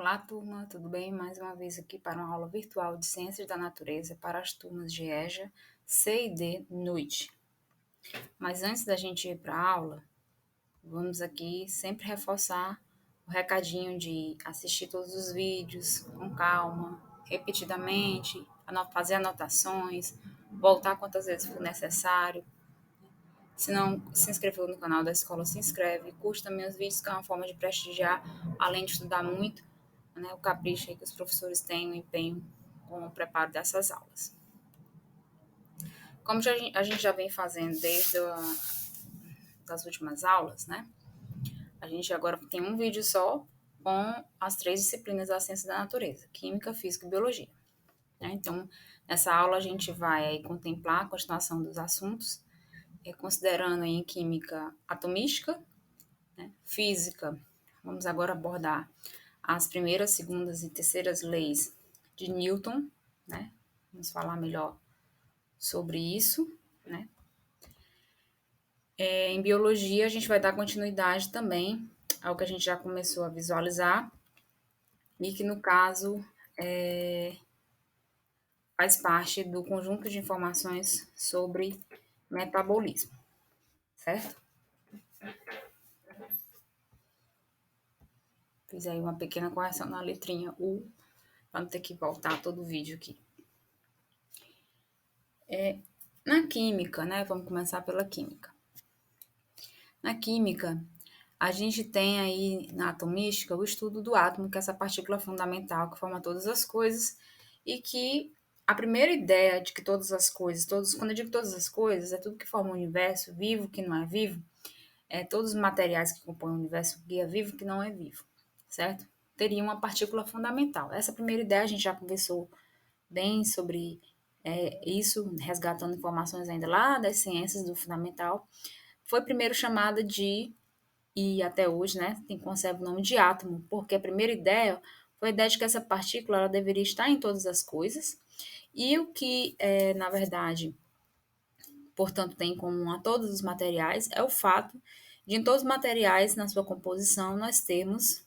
Olá, turma, tudo bem? Mais uma vez aqui para uma aula virtual de Ciências da Natureza para as turmas de EJA, C e D, NUIT. Mas antes da gente ir para a aula, vamos aqui sempre reforçar o recadinho de assistir todos os vídeos com calma, repetidamente, fazer anotações, voltar quantas vezes for necessário. Se não se inscreveu no canal da escola, se inscreve, curte também os vídeos, que é uma forma de prestigiar, além de estudar muito, né, o capricho aí que os professores têm, o empenho com o preparo dessas aulas. Como a gente já vem fazendo desde as últimas aulas, né, a gente agora tem um vídeo só com as 3 disciplinas da ciência da natureza, química, física e biologia. Né? Então, nessa aula a gente vai aí contemplar a continuação dos assuntos, considerando aí em química atomística, né, física, vamos agora abordar as primeiras, segundas e terceiras leis de Newton, né? Vamos falar melhor sobre isso, né? Em biologia, a gente vai dar continuidade também ao que a gente já começou a visualizar e que, no caso, faz parte do conjunto de informações sobre metabolismo, certo? Fiz aí uma pequena correção na letrinha U, para não ter que voltar todo o vídeo aqui. Na química, né? Vamos começar pela química. Na química, a gente tem aí na atomística o estudo do átomo, que é essa partícula fundamental que forma todas as coisas, e que a primeira ideia de que todas as coisas, quando eu digo todas as coisas, é tudo que forma o universo, vivo, que não é vivo, todos os materiais que compõem o universo, que é vivo, que não é vivo, certo? Teria uma partícula fundamental. Essa primeira ideia a gente já conversou bem sobre isso, resgatando informações ainda lá das ciências do fundamental. Foi primeiro chamada de, e até hoje, né, conserva o nome de átomo, porque a primeira ideia foi a ideia de que essa partícula ela deveria estar em todas as coisas, e o que, na verdade, portanto, tem em comum a todos os materiais é o fato de, em todos os materiais, na sua composição, nós temos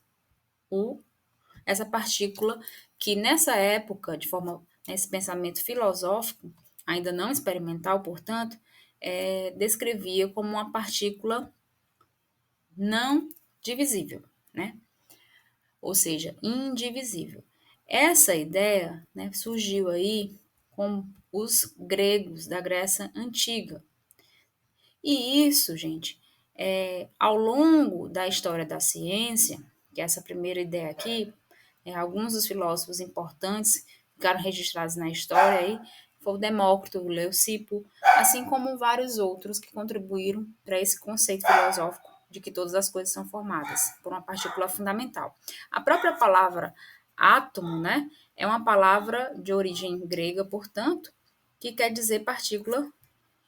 essa partícula que, nessa época, de forma, nesse pensamento filosófico, ainda não experimental, portanto, descrevia como uma partícula não divisível, né? Ou seja, indivisível. Essa ideia, né, surgiu aí com os gregos da Grécia Antiga. E isso, gente, ao longo da história da ciência, que é essa primeira ideia aqui, alguns dos filósofos importantes ficaram registrados na história aí, foi o Demócrito, o Leucipo, assim como vários outros que contribuíram para esse conceito filosófico de que todas as coisas são formadas por uma partícula fundamental. A própria palavra átomo, né, é uma palavra de origem grega, portanto, que quer dizer partícula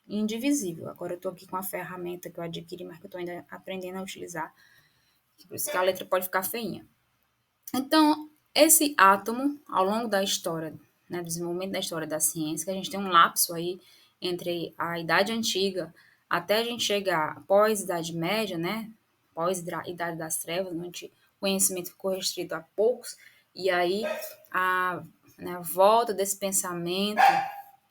indivisível. Agora eu estou aqui com a ferramenta que eu adquiri, mas que eu estou ainda aprendendo a utilizar, por isso que a letra pode ficar feinha. Então, esse átomo, ao longo da história, né, do desenvolvimento da história da ciência, que a gente tem um lapso aí entre a Idade Antiga até a gente chegar pós-Idade Média, né, pós-Idade das Trevas, onde o conhecimento ficou restrito a poucos, e aí a volta desse pensamento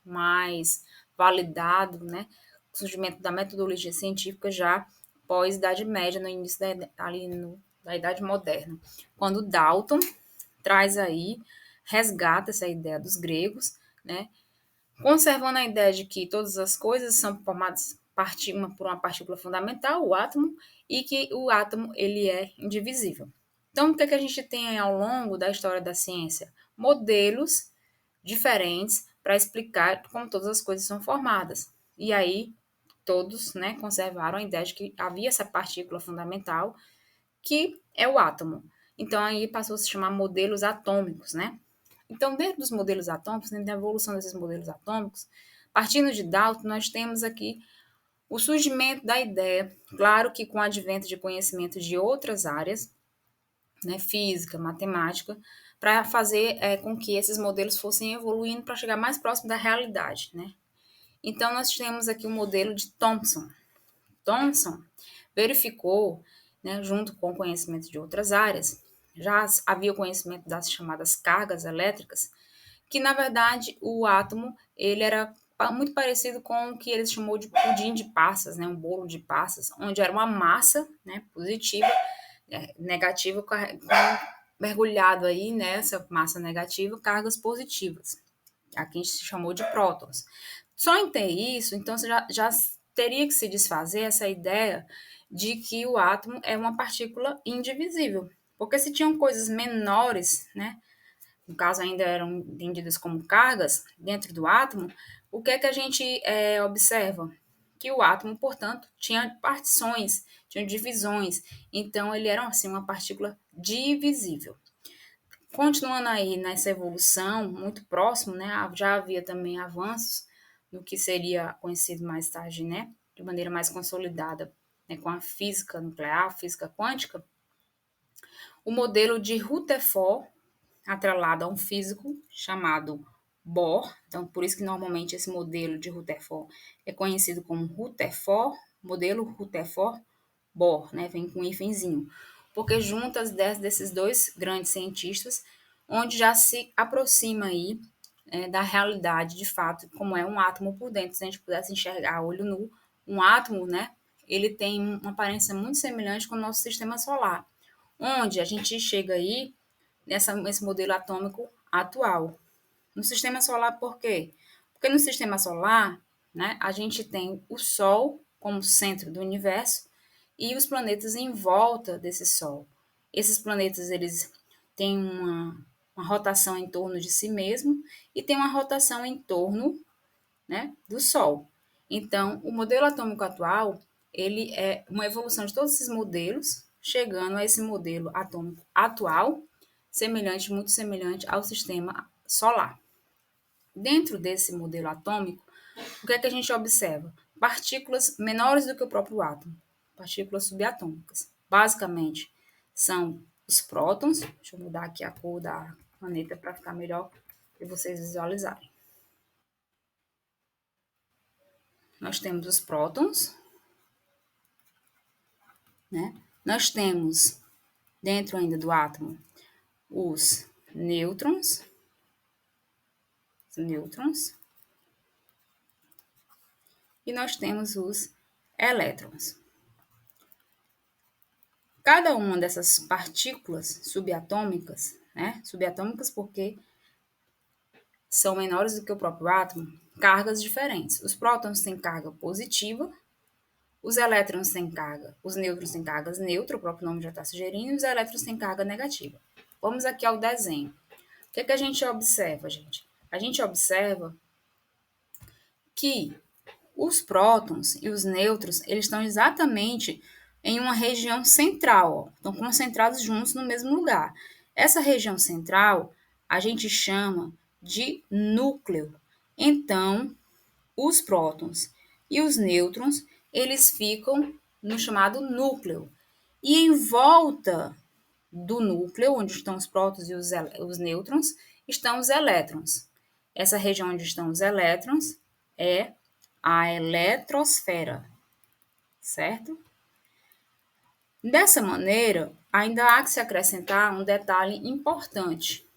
mais validado, né, o surgimento da metodologia científica já pós-Idade Média, no início da Idade Moderna, quando Dalton traz aí, resgata essa ideia dos gregos, né, conservando a ideia de que todas as coisas são formadas por uma partícula fundamental, o átomo, e que o átomo ele é indivisível. Então, o que, é que a gente tem ao longo da história da ciência? Modelos diferentes para explicar como todas as coisas são formadas. E aí, todos, né, conservaram a ideia de que havia essa partícula fundamental, que é o átomo. Então, aí passou a se chamar modelos atômicos, né? Então, dentro dos modelos atômicos, dentro da evolução desses modelos atômicos, partindo de Dalton, nós temos aqui o surgimento da ideia, claro que com o advento de conhecimento de outras áreas, né, física, matemática, para fazer com que esses modelos fossem evoluindo para chegar mais próximo da realidade, né? Então, nós temos aqui o modelo de Thomson. Thomson verificou, né, junto com o conhecimento de outras áreas, já havia conhecimento das chamadas cargas elétricas, que na verdade o átomo ele era muito parecido com o que eles chamou de pudim de passas, né, um bolo de passas, onde era uma massa, né, positiva, negativa, mergulhado aí nessa massa negativa, cargas positivas. Aqui a gente chamou de prótons. Só em ter isso, então você já teria que se desfazer essa ideia de que o átomo é uma partícula indivisível. Porque se tinham coisas menores, né, no caso ainda eram entendidas como cargas dentro do átomo, o que é que a gente observa? Que o átomo, portanto, tinha partições, tinha divisões, então ele era assim uma partícula divisível. Continuando aí nessa evolução, muito próximo, né, já havia também avanços no que seria conhecido mais tarde, né, de maneira mais consolidada, né, com a física nuclear, a física quântica, o modelo de Rutherford, atrelado a um físico chamado Bohr. Então, por isso que normalmente esse modelo de Rutherford é conhecido como Rutherford, modelo Rutherford-Bohr, né? Vem com um hífenzinho. Porque junta as ideias desses dois grandes cientistas, onde já se aproxima aí da realidade, de fato, como é um átomo por dentro. Se a gente pudesse enxergar a olho nu, um átomo, né? Ele tem uma aparência muito semelhante com o nosso sistema solar, onde a gente chega aí nesse modelo atômico atual. No sistema solar, por quê? Porque no sistema solar, né, a gente tem o Sol como centro do universo e os planetas em volta desse Sol. Esses planetas, eles têm uma rotação em torno de si mesmo e tem uma rotação em torno, né, do Sol. Então, o modelo atômico atual, ele é uma evolução de todos esses modelos, chegando a esse modelo atômico atual, semelhante, muito semelhante ao sistema solar. Dentro desse modelo atômico, o que é que a gente observa? Partículas menores do que o próprio átomo, partículas subatômicas. Basicamente, são os prótons. Deixa eu mudar aqui a cor da caneta para ficar melhor para vocês visualizarem. Nós temos os prótons, né? Nós temos, dentro ainda do átomo, os nêutrons, e nós temos os elétrons. Cada uma dessas partículas subatômicas, né? Subatômicas porque são menores do que o próprio átomo, cargas diferentes. Os prótons têm carga positiva, os elétrons têm carga, os nêutrons têm cargas neutra, o próprio nome já está sugerindo, e os elétrons têm carga negativa. Vamos aqui ao desenho. O que é que a gente observa, gente? A gente observa que os prótons e os nêutrons, eles estão exatamente em uma região central, ó, estão concentrados juntos no mesmo lugar. Essa região central a gente chama de núcleo. Então, os prótons e os nêutrons, eles ficam no chamado núcleo. E em volta do núcleo, onde estão os prótons e os nêutrons, estão os elétrons. Essa região onde estão os elétrons é a eletrosfera, certo? Dessa maneira, ainda há que se acrescentar um detalhe importante.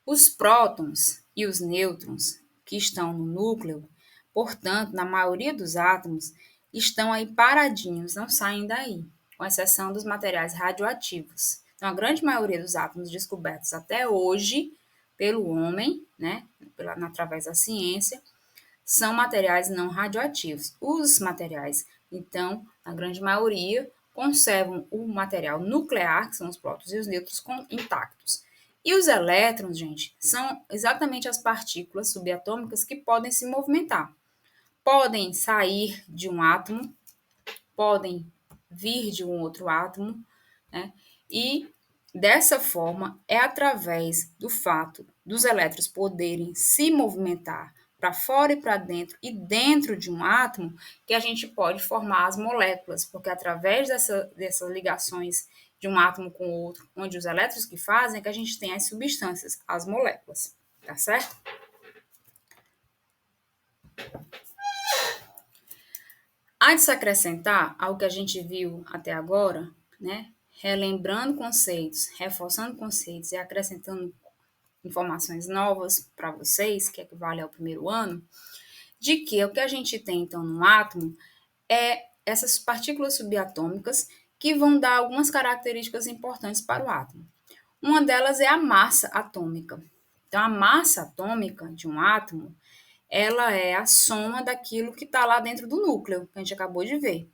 Os prótons e os nêutrons que estão no núcleo, portanto, na maioria dos átomos, estão aí paradinhos, não saem daí, com exceção dos materiais radioativos. Então, a grande maioria dos átomos descobertos até hoje pelo homem, né, através da ciência, são materiais não radioativos. Os materiais, então, a grande maioria, conservam o material nuclear, que são os prótons e os nêutrons, intactos. E os elétrons, gente, são exatamente as partículas subatômicas que podem se movimentar. Podem sair de um átomo, podem vir de um outro átomo, né? E dessa forma, é através do fato dos elétrons poderem se movimentar para fora e para dentro e dentro de um átomo que a gente pode formar as moléculas, porque através dessas ligações de um átomo com o outro, onde os elétrons que fazem, é que a gente tem as substâncias, as moléculas, tá certo? Há de se acrescentar ao que a gente viu até agora, né, relembrando conceitos, reforçando conceitos e acrescentando informações novas para vocês, que equivale ao primeiro ano, de que o que a gente tem, então, no átomo é essas partículas subatômicas que vão dar algumas características importantes para o átomo. Uma delas é a massa atômica. Então, a massa atômica de um átomo, ela é a soma daquilo que está lá dentro do núcleo, que a gente acabou de ver.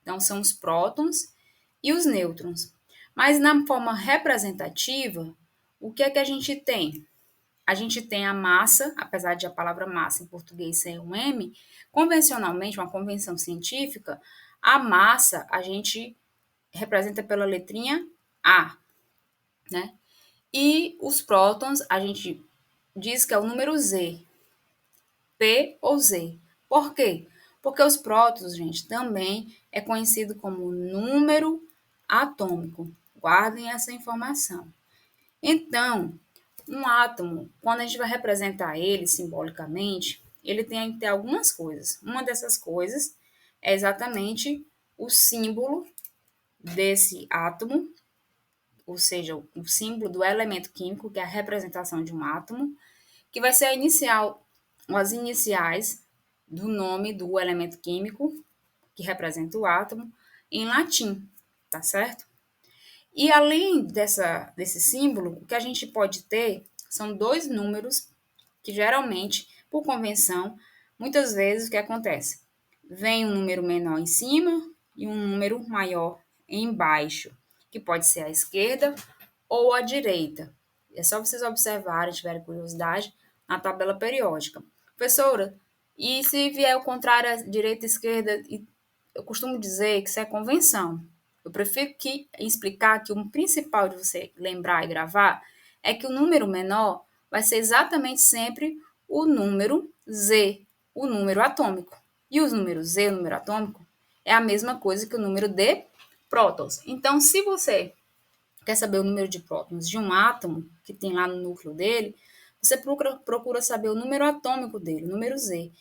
Então, são os prótons e os nêutrons. Mas na forma representativa, o que é que a gente tem? A gente tem a massa, apesar de a palavra massa em português ser um M, convencionalmente, uma convenção científica, a massa a gente representa pela letrinha A, né? E os prótons a gente diz que é o número Z, P ou Z. Por quê? Porque os prótons, gente, também é conhecido como número atômico. Guardem essa informação. Então, um átomo, quando a gente vai representar ele simbolicamente, ele tem que ter algumas coisas. Uma dessas coisas é exatamente o símbolo desse átomo, ou seja, o símbolo do elemento químico, que é a representação de um átomo, que vai ser a inicial, ou as iniciais do nome do elemento químico, que representa o átomo, em latim, tá certo? E além desse símbolo, o que a gente pode ter são dois números que geralmente, por convenção, muitas vezes o que acontece? Vem um número menor em cima e um número maior embaixo, que pode ser à esquerda ou à direita. É só vocês observarem, tiverem curiosidade, na tabela periódica. Professora, e se vier o contrário, à direita e esquerda, eu costumo dizer que isso é convenção. Eu prefiro explicar que o principal de você lembrar e gravar é que o número menor vai ser exatamente sempre o número Z, o número atômico. E o número Z, o número atômico, é a mesma coisa que o número de prótons. Então, se você quer saber o número de prótons de um átomo que tem lá no núcleo dele, você procura saber o número atômico dele, o número Z.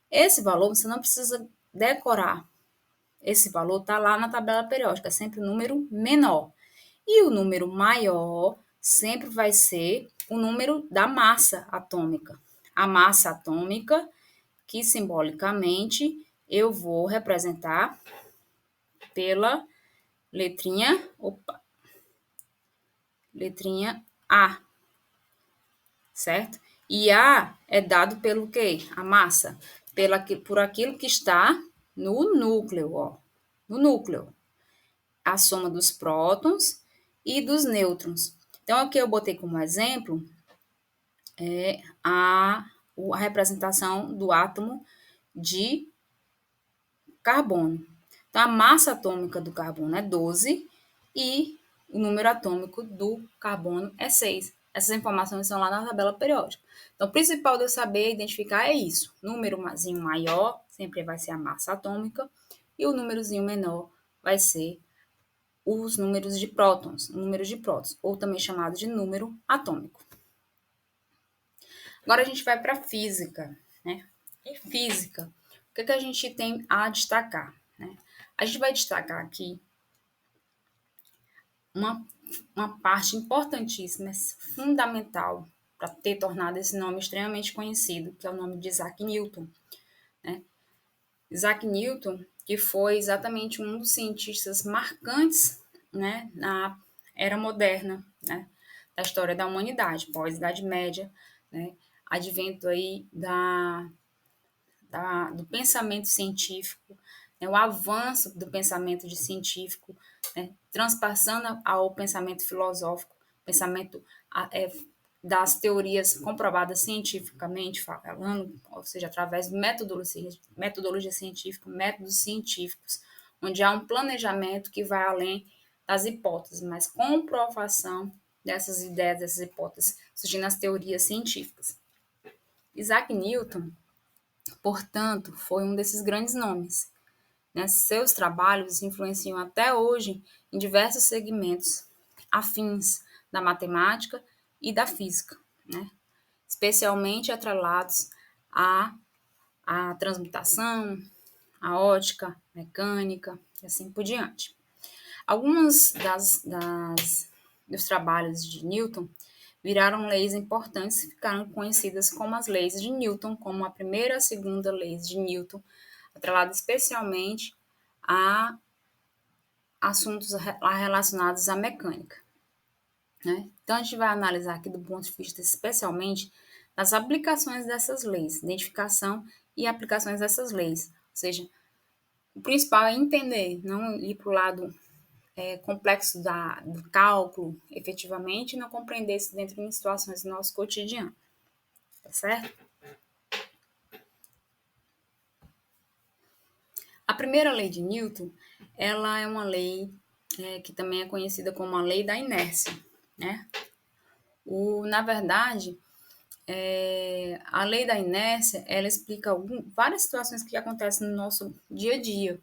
Esse valor você não precisa decorar. Esse valor está lá na tabela periódica, é sempre o número menor. E o número maior sempre vai ser o número da massa atômica. A massa atômica, que simbolicamente eu vou representar pela letrinha A, certo? E A é dado pelo quê? A massa, por aquilo que está no núcleo, ó. No núcleo. A soma dos prótons e dos nêutrons. Então, aqui eu botei como exemplo a representação do átomo de carbono. Então, a massa atômica do carbono é 12 e o número atômico do carbono é 6. Essas informações estão lá na tabela periódica. Então, o principal de eu saber identificar é isso. Númerozinho maior sempre vai ser a massa atômica e o númerozinho menor vai ser os números de prótons, ou também chamado de número atômico. Agora a gente vai para a física, né? E física, o que a gente tem a destacar, né? A gente vai destacar aqui uma parte importantíssima, fundamental, para ter tornado esse nome extremamente conhecido, que é o nome de Isaac Newton, né? Isaac Newton, que foi exatamente um dos cientistas marcantes, né, na era moderna, né, da história da humanidade, pós-Idade Média, né, advento aí do pensamento científico, né, o avanço do pensamento científico, né, transpassando ao pensamento filosófico, pensamento das teorias comprovadas cientificamente falando, ou seja, através de metodologia científica, métodos científicos, onde há um planejamento que vai além das hipóteses, mas comprovação dessas ideias, dessas hipóteses, surgindo nas teorias científicas. Isaac Newton, portanto, foi um desses grandes nomes, né? Seus trabalhos influenciam até hoje em diversos segmentos afins da matemática e da física, né? Especialmente atrelados à transmutação, à ótica, mecânica e assim por diante. Alguns dos trabalhos de Newton viraram leis importantes e ficaram conhecidas como as leis de Newton, como a primeira e a segunda leis de Newton, atrelada especialmente a assuntos relacionados à mecânica. Né? Então, a gente vai analisar aqui do ponto de vista especialmente das aplicações dessas leis, identificação e aplicações dessas leis. Ou seja, o principal é entender, não ir para o lado complexo do cálculo, efetivamente, e não compreender isso dentro de situações do nosso cotidiano. Tá certo? A primeira lei de Newton, ela é uma lei que também é conhecida como a lei da inércia, né? Na verdade, a lei da inércia, ela explica várias situações que acontecem no nosso dia a dia,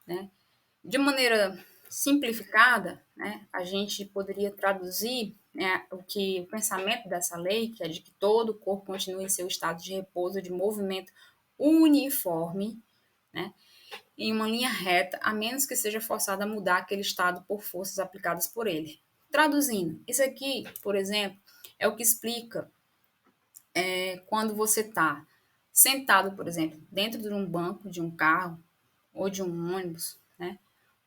né? De maneira simplificada, né, a gente poderia traduzir, né, o pensamento dessa lei, que é de que todo o corpo continue em seu estado de repouso, de movimento uniforme, né, em uma linha reta, a menos que seja forçado a mudar aquele estado por forças aplicadas por ele. Traduzindo, isso aqui, por exemplo, é o que explica quando você está sentado, por exemplo, dentro de um banco de um carro ou de um ônibus, né,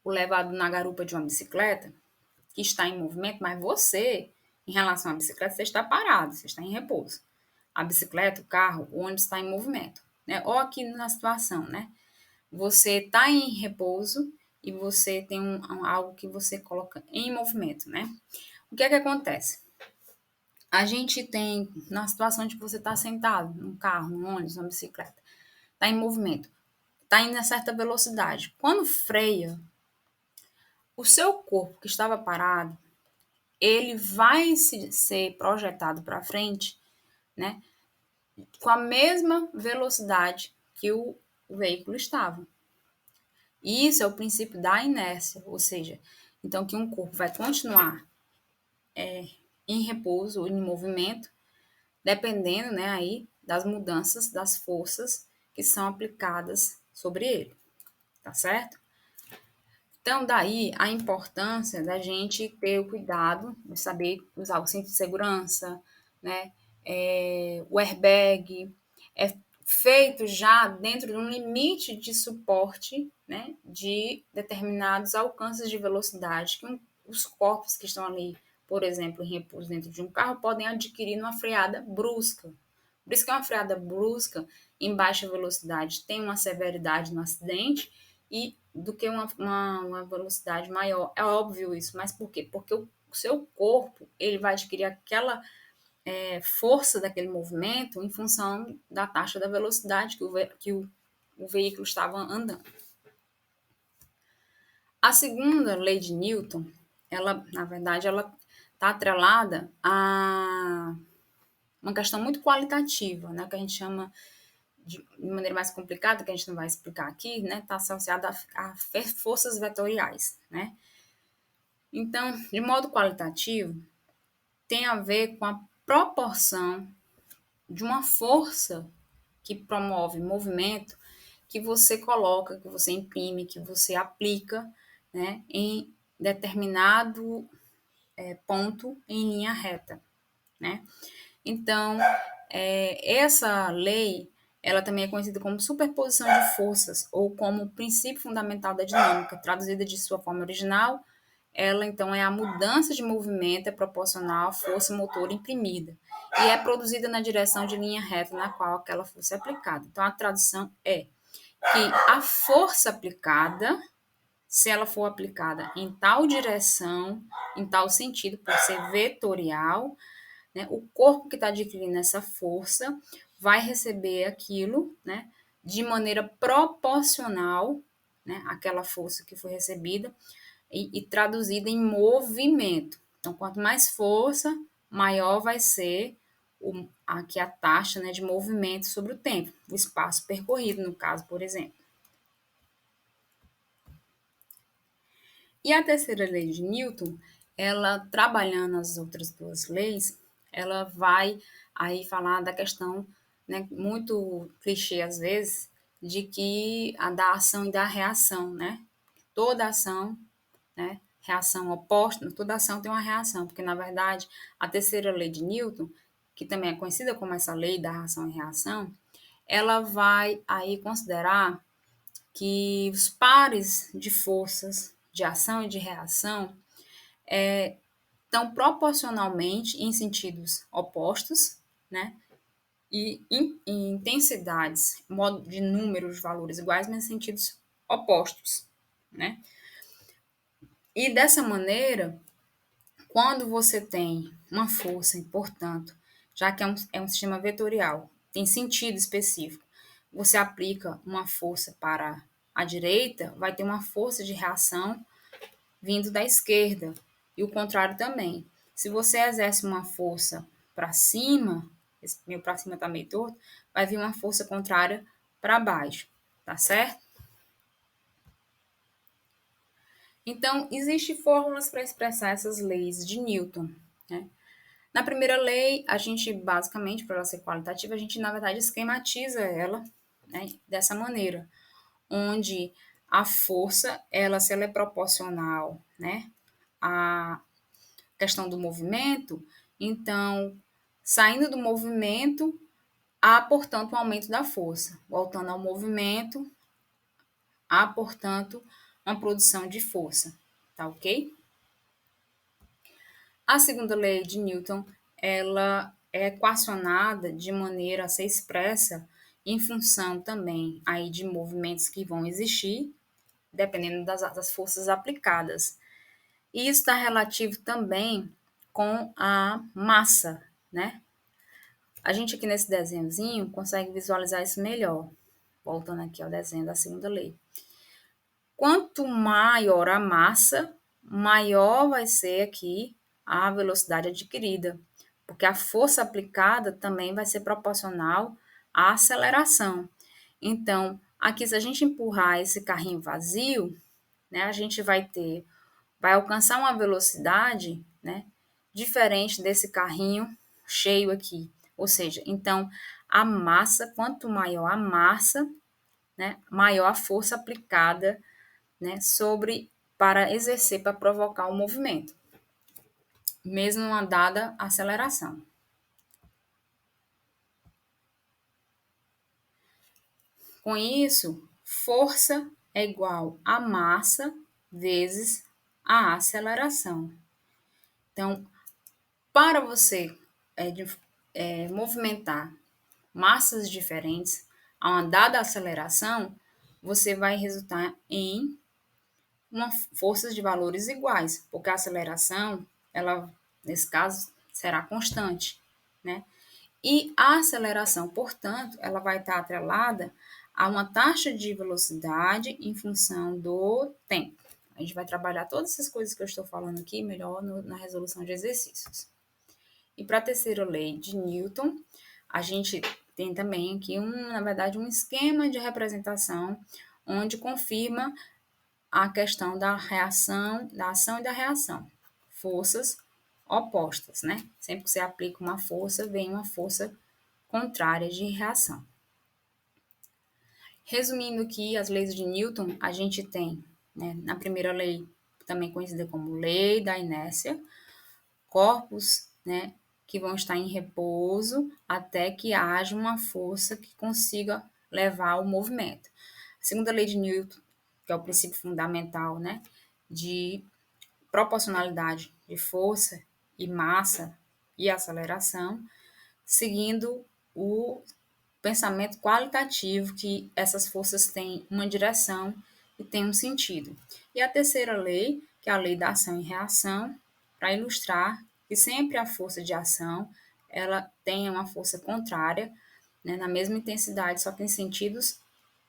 ou levado na garupa de uma bicicleta, que está em movimento, mas você, em relação à bicicleta, você está parado, você está em repouso. A bicicleta, o carro, o ônibus está em movimento, né? Ou aqui na situação, né? Você está em repouso e você tem algo que você coloca em movimento, né? O que é que acontece? A gente tem, na situação de que você está sentado num carro, num ônibus, numa bicicleta, está em movimento, está indo a certa velocidade. Quando freia, o seu corpo que estava parado, ele vai ser projetado para frente, né, com a mesma velocidade que o veículo estava. E isso é o princípio da inércia, ou seja, então que um corpo vai continuar em repouso ou em movimento, dependendo, né, aí das mudanças das forças que são aplicadas sobre ele, tá certo? Então, daí a importância da gente ter o cuidado de saber usar o cinto de segurança, né? O airbag é feito já dentro de um limite de suporte, né? De determinados alcances de velocidade que os corpos que estão ali, por exemplo, em repouso dentro de um carro, podem adquirir numa freada brusca. Por isso que uma freada brusca em baixa velocidade tem uma severidade no acidente e do que uma velocidade maior. É óbvio isso, mas por quê? Porque o seu corpo ele vai adquirir aquela força daquele movimento em função da taxa da velocidade que o veículo estava andando. A segunda lei de Newton, ela, na verdade, ela está atrelada a uma questão muito qualitativa, né, que a gente chama de maneira mais complicada, que a gente não vai explicar aqui, né, está associada a forças vetoriais, né. Então, de modo qualitativo, tem a ver com a proporção de uma força que promove movimento que você coloca, que você imprime, que você aplica, né, em determinado ponto em linha reta, né? Então, essa lei, ela também é conhecida como superposição de forças ou como princípio fundamental da dinâmica, traduzida de sua forma original, ela então é a mudança de movimento é proporcional à força motora imprimida e é produzida na direção de linha reta na qual aquela força é aplicada. Então, a tradução é que a força aplicada, se ela for aplicada em tal direção, em tal sentido, por ser vetorial, né, o corpo que está adquirindo essa força vai receber aquilo, né, de maneira proporcional, né, àquela força que foi recebida e traduzida em movimento. Então, quanto mais força, maior vai ser aqui a taxa, né, de movimento sobre o tempo, o espaço percorrido, no caso, por exemplo. E a terceira lei de Newton, ela trabalhando as outras duas leis, ela vai aí falar da questão, né, muito clichê às vezes, de que a da ação e da reação, né? Toda ação, né, reação oposta, toda ação tem uma reação, porque na verdade a terceira lei de Newton, que também é conhecida como essa lei da ação e reação, ela vai aí considerar que os pares de forças de ação e de reação estão proporcionalmente em sentidos opostos, né? E em intensidades, modo de números de valores iguais, mas em sentidos opostos, né? E dessa maneira, quando você tem uma força, e, portanto, já que é um sistema vetorial, tem sentido específico, você aplica uma força para a direita, vai ter uma força de reação vindo da esquerda, e o contrário também. Se você exerce uma força para cima, esse meu para cima está meio torto, vai vir uma força contrária para baixo, tá certo? Então, existem fórmulas para expressar essas leis de Newton, né? Na primeira lei, a gente basicamente, para ela ser qualitativa, a gente na verdade esquematiza ela, né, dessa maneira, onde a força, se ela é proporcional, né, à questão do movimento, então, saindo do movimento, há, portanto, um aumento da força. Voltando ao movimento, há, portanto, uma produção de força, tá ok? A segunda lei de Newton, ela é equacionada de maneira a ser expressa em função também aí de movimentos que vão existir, dependendo das forças aplicadas. E isso está relativo também com a massa, né? A gente aqui nesse desenhozinho consegue visualizar isso melhor. Voltando aqui ao desenho da segunda lei. Quanto maior a massa, maior vai ser aqui a velocidade adquirida, porque a força aplicada também vai ser proporcional à aceleração. Então, aqui se a gente empurrar esse carrinho vazio, né, a gente vai alcançar uma velocidade, né, diferente desse carrinho cheio aqui. Ou seja, então a massa, quanto maior a massa, né, maior a força aplicada, né, para exercer, para provocar o movimento, mesmo uma dada aceleração. Com isso, força é igual a massa vezes a aceleração. Então, para você movimentar massas diferentes a uma dada aceleração, você vai resultar em forças de valores iguais, porque a aceleração, ela, nesse caso, será constante, né? E a aceleração, portanto, ela vai estar atrelada a uma taxa de velocidade em função do tempo. A gente vai trabalhar todas essas coisas que eu estou falando aqui melhor na resolução de exercícios. E para a terceira lei de Newton, a gente tem também aqui, na verdade, um esquema de representação onde confirma a questão da reação, da ação e da reação. Forças opostas, né? Sempre que você aplica uma força, vem uma força contrária de reação. Resumindo aqui as leis de Newton, a gente tem, né, na primeira lei, também conhecida como lei da inércia, corpos, né, que vão estar em repouso até que haja uma força que consiga levar o movimento. A segunda lei de Newton, que é o princípio fundamental, né, de proporcionalidade de força e massa e aceleração, seguindo o pensamento qualitativo que essas forças têm uma direção e têm um sentido. E a terceira lei, que é a lei da ação e reação, para ilustrar que sempre a força de ação ela tem uma força contrária, né, na mesma intensidade, só que em sentidos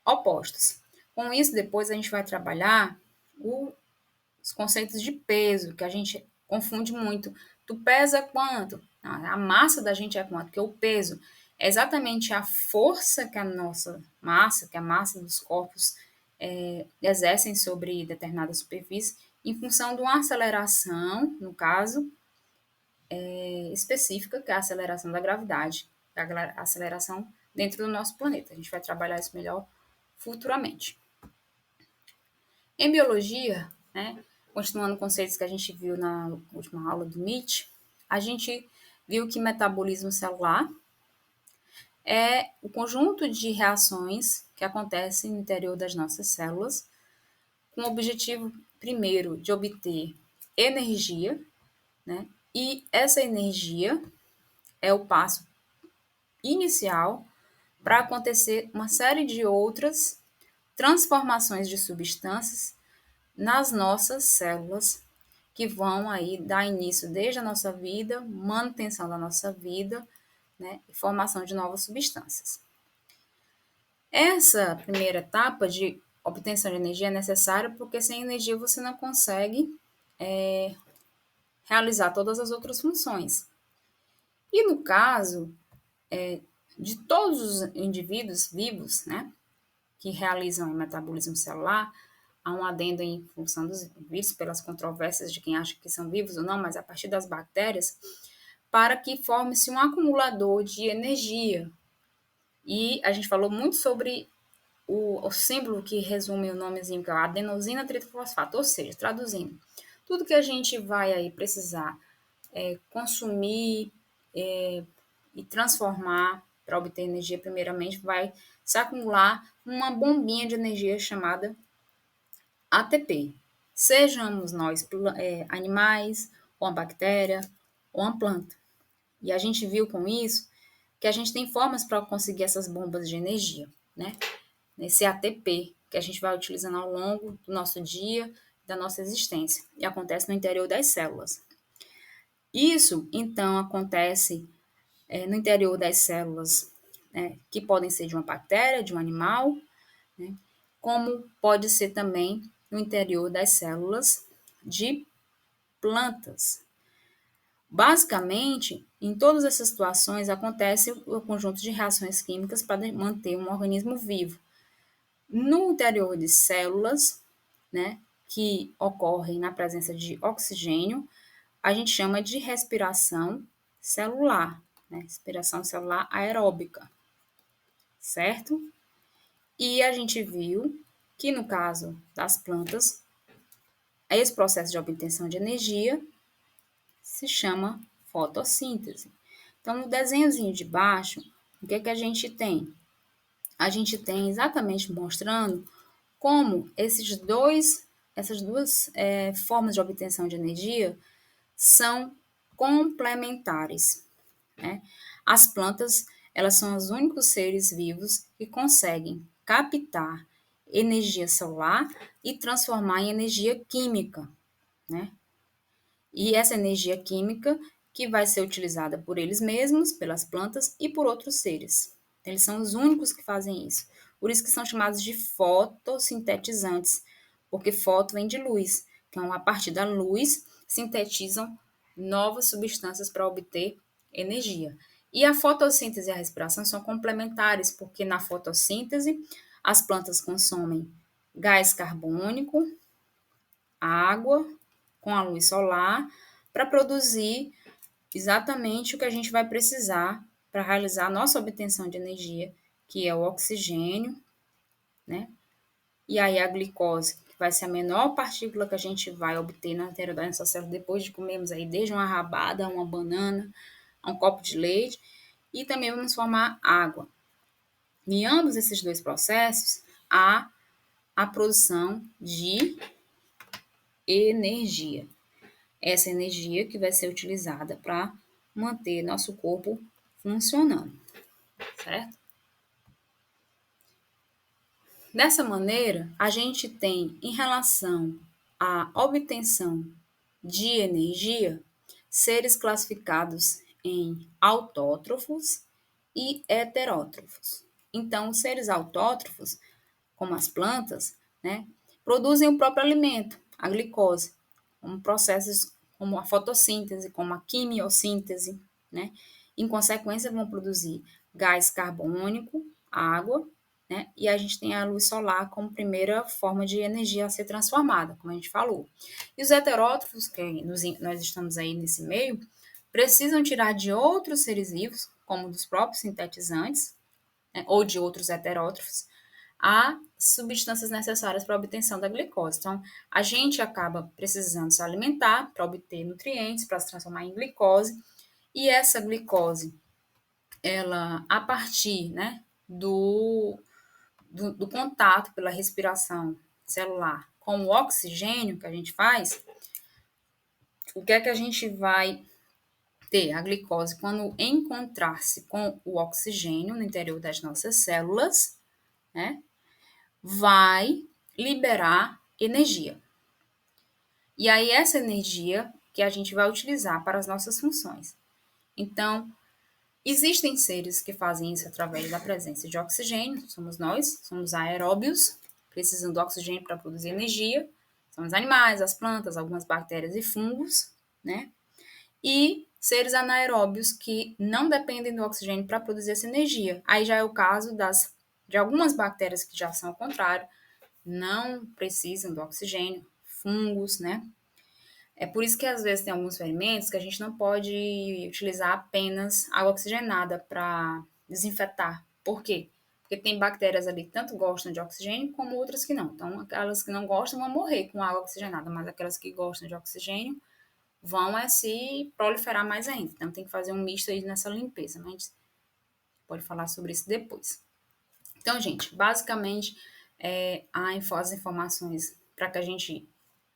opostos. Com isso, depois a gente vai trabalhar os conceitos de peso, que a gente confunde muito. Tu pesa quanto? A massa da gente é quanto? Porque o peso é exatamente a força que a nossa massa, que a massa dos corpos exercem sobre determinada superfície, em função de uma aceleração, no caso, específica, que é a aceleração da gravidade, a aceleração dentro do nosso planeta. A gente vai trabalhar isso melhor futuramente. Em biologia, né, continuando conceitos que a gente viu na última aula do MIT, a gente viu que metabolismo celular é o conjunto de reações que acontecem no interior das nossas células, com o objetivo, primeiro, de obter energia, né? E essa energia é o passo inicial para acontecer uma série de outras transformações de substâncias nas nossas células, que vão aí dar início desde a nossa vida, manutenção da nossa vida, né, e formação de novas substâncias. Essa primeira etapa de obtenção de energia é necessária porque sem energia você não consegue realizar todas as outras funções. E no caso de todos os indivíduos vivos, né, que realizam o metabolismo celular, há um adendo em função dos vírus, pelas controvérsias de quem acha que são vivos ou não, mas a partir das bactérias, para que forme-se um acumulador de energia. E a gente falou muito sobre o símbolo que resume o nomezinho, que é a adenosina tritrofosfato, ou seja, traduzindo, tudo que a gente vai aí precisar consumir e transformar para obter energia, primeiramente, vai se acumular uma bombinha de energia chamada ATP. Sejamos nós animais, ou uma bactéria, ou uma planta. E a gente viu com isso que a gente tem formas para conseguir essas bombas de energia, né? Nesse ATP, que a gente vai utilizando ao longo do nosso dia, da nossa existência. E acontece no interior das células. Isso, então, acontece no interior das células, né, que podem ser de uma bactéria, de um animal, né, como pode ser também no interior das células de plantas. Basicamente, em todas essas situações, acontece o conjunto de reações químicas para manter um organismo vivo. No interior de células, né, que ocorrem na presença de oxigênio, a gente chama de respiração celular, né, respiração celular aeróbica, certo? E a gente viu que no caso das plantas, esse processo de obtenção de energia se chama fotossíntese. Então, no desenhozinho de baixo, o que a gente tem? A gente tem exatamente mostrando como essas duas formas de obtenção de energia são complementares, né? As plantas, elas são os únicos seres vivos que conseguem captar energia solar e transformar em energia química, né? E essa energia química que vai ser utilizada por eles mesmos, pelas plantas e por outros seres. Eles são os únicos que fazem isso. Por isso que são chamados de fotossintetizantes, porque foto vem de luz. Então, a partir da luz, sintetizam novas substâncias para obter energia. E a fotossíntese e a respiração são complementares, porque na fotossíntese as plantas consomem gás carbônico, água com a luz solar para produzir exatamente o que a gente vai precisar para realizar a nossa obtenção de energia, que é o oxigênio, né? E aí a glicose, que vai ser a menor partícula que a gente vai obter na interior da nossa célula depois de comermos aí desde uma rabada, uma banana, um copo de leite, e também vamos formar água. Em ambos esses dois processos, há a produção de energia. Essa energia que vai ser utilizada para manter nosso corpo funcionando, certo? Dessa maneira, a gente tem, em relação à obtenção de energia, seres classificados em autótrofos e heterótrofos. Então, os seres autótrofos, como as plantas, né, produzem o próprio alimento, a glicose, como processos como a fotossíntese, como a quimiossíntese, né? Em consequência, vão produzir gás carbônico, água, né? E a gente tem a luz solar como primeira forma de energia a ser transformada, como a gente falou. E os heterótrofos, que nós estamos aí nesse meio, precisam tirar de outros seres vivos, como dos próprios sintetizantes, né? Ou de outros heterótrofos, a substâncias necessárias para a obtenção da glicose. Então, a gente acaba precisando se alimentar para obter nutrientes, para se transformar em glicose, e essa glicose, ela, a partir, né, do contato pela respiração celular com o oxigênio que a gente faz, o que é que a gente vai ter? A glicose, quando encontrar-se com o oxigênio no interior das nossas células, né, vai liberar energia. E aí, essa energia que a gente vai utilizar para as nossas funções. Então, existem seres que fazem isso através da presença de oxigênio, somos nós, somos aeróbios, precisam do oxigênio para produzir energia, são os animais, as plantas, algumas bactérias e fungos, né? E seres anaeróbios que não dependem do oxigênio para produzir essa energia. Aí já é o caso de algumas bactérias que já são ao contrário, não precisam do oxigênio, fungos, né? É por isso que às vezes tem alguns ferimentos que a gente não pode utilizar apenas água oxigenada para desinfetar. Por quê? Porque tem bactérias ali que tanto gostam de oxigênio como outras que não. Então, aquelas que não gostam vão morrer com água oxigenada, mas aquelas que gostam de oxigênio vão se proliferar mais ainda. Então, tem que fazer um misto aí nessa limpeza, mas a gente pode falar sobre isso depois. Então, gente, basicamente, as informações para que a gente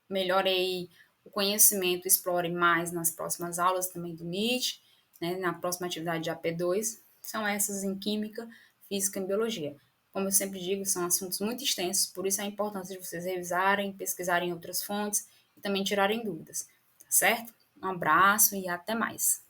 melhore aí o conhecimento, explore mais nas próximas aulas também do MIT, né, na próxima atividade de AP2, são essas em Química, Física e Biologia. Como eu sempre digo, são assuntos muito extensos, por isso a importância de vocês revisarem, pesquisarem outras fontes e também tirarem dúvidas, tá certo? Um abraço e até mais.